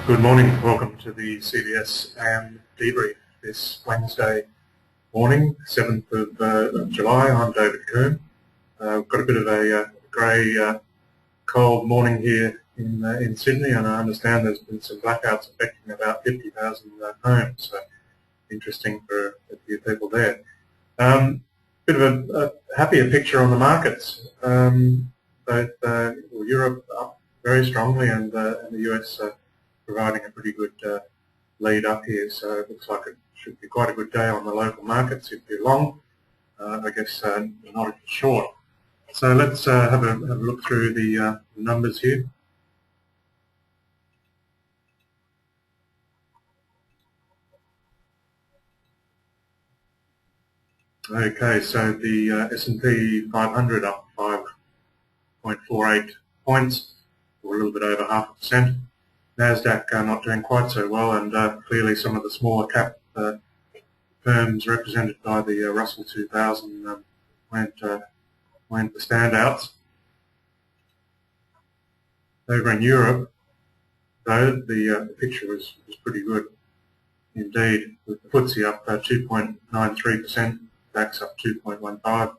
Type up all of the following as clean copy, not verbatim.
Good morning. Welcome to the CBS AM Debrief this Wednesday morning, 7th of July. I'm David Combe. We've got a bit of a grey, cold morning here in Sydney, and I understand there's been some blackouts affecting about 50,000 homes, so interesting for a few people there. Bit of a happier picture on the markets. Both Europe up very strongly and the US providing a pretty good lead up here, so it looks like it should be quite a good day on the local markets if you're long. I guess not if you're short. So let's have a look through the numbers here. Okay, so the S&P 500 up 5.48 points, or a little bit over 0.5%. NASDAQ not doing quite so well, and clearly some of the smaller cap firms represented by the Russell 2000 went the standouts. Over in Europe, though, the picture was pretty good indeed, with the FTSE up 2.93%, DAX up 2.15%,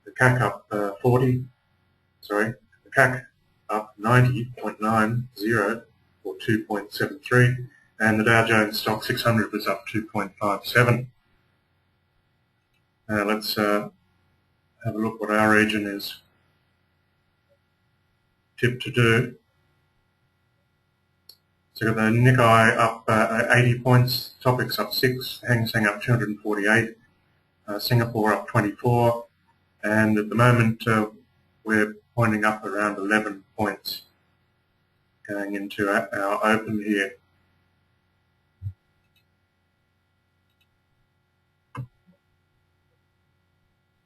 the CAC up the CAC up 90.90, or 2.73, and the Dow Jones Stock 600 was up 2.57. Now let's have a look what our region is tipped to do. So we've got the Nikkei up 80 points, Topix up 6, Hang Seng up 248, Singapore up 24, and at the moment we're pointing up around 11 points going into our open here.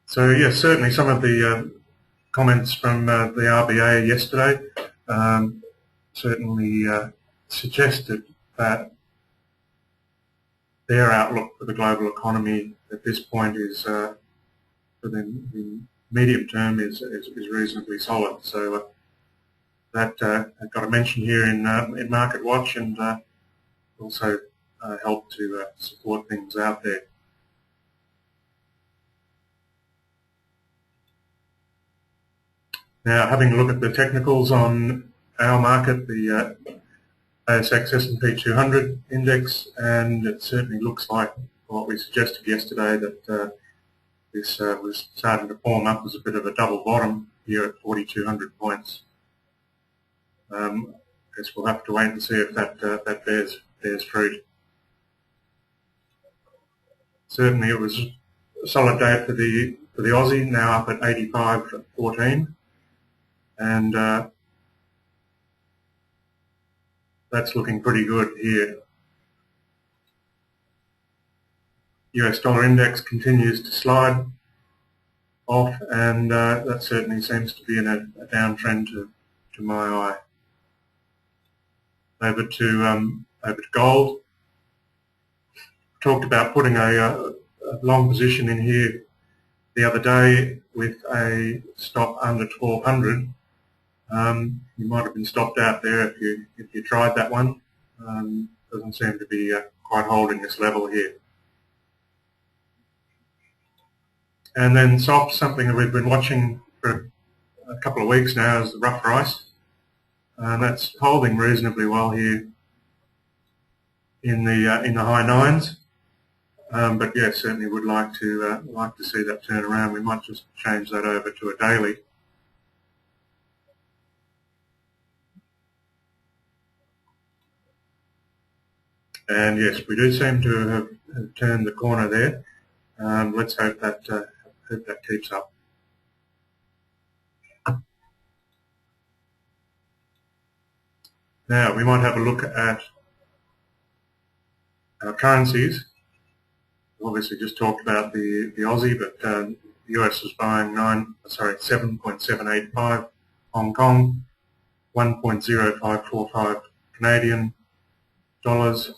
So yes, certainly some of the comments from the RBA yesterday certainly suggested that their outlook for the global economy at this point is, for the medium term, is reasonably solid. So that got a mention here in Market Watch, and also helped to support things out there. Now, having a look at the technicals on our market, the ASX S&P 200 index, and it certainly looks like what we suggested yesterday, that this was starting to form up as a bit of a double bottom here at 4,200 points. I guess we'll have to wait and see if that bears fruit. Certainly, it was a solid day for the Aussie, now up at 85.14, and that's looking pretty good here. US dollar index continues to slide off, and that certainly seems to be in a downtrend to my eye. Over to gold. Talked about putting a long position in here the other day with a stop under 1,200. You might have been stopped out there if you tried that one. Doesn't seem to be quite holding this level here. And then soft, something that we've been watching for a couple of weeks now, is the rough rice. That's holding reasonably well here in the high nines. But yeah, certainly would like to see that turn around. We might just change that over to a daily. And yes, we do seem to have turned the corner there. Let's hope that keeps up. Now we might have a look at our currencies. Obviously, just talked about the Aussie, but the US was buying 7.785 Hong Kong, 1.0545 Canadian dollars,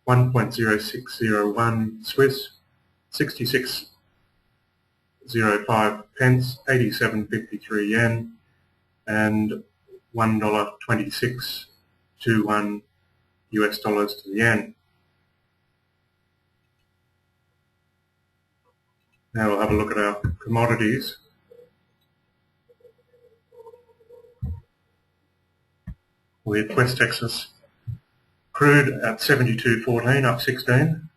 1.0601 Swiss, 66.05 pence, 87.53 yen, and $1.26 0.21 US dollars to the yen. Now we'll have a look at our commodities. With West Texas crude at 72.14, up 16.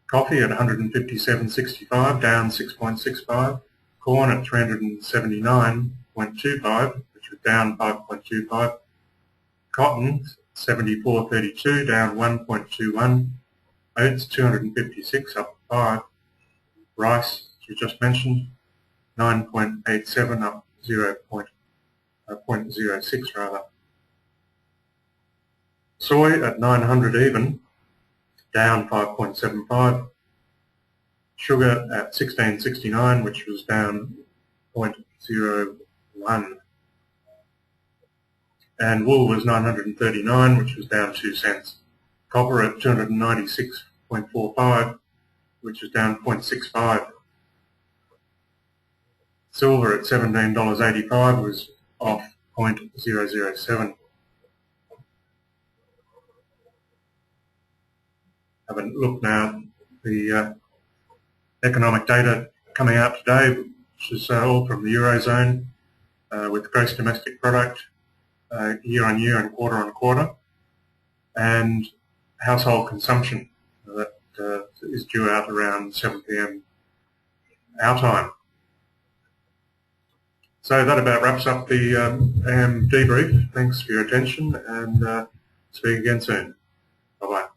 Coffee at 157.65, down 6.65. Corn at 379.25, which was down 5.25. Cotton 74.32, down 1.21. Oats 256, up 5. Rice, as we just mentioned, 9.87, up 0.06 rather. Soy at 900 even, down 5.75. Sugar at 16.69, which was down 0.01. And wool was 939, which was down 2 cents. Copper at 296.45, which was down 0.65. Silver at $17.85 was off 0.007. Have a look now at the economic data coming out today, which is all from the Eurozone, with gross domestic product year on year and quarter on quarter, and household consumption that is due out around 7 p.m. our time. So that about wraps up the AM debrief. Thanks for your attention, and speak again soon. Bye-bye.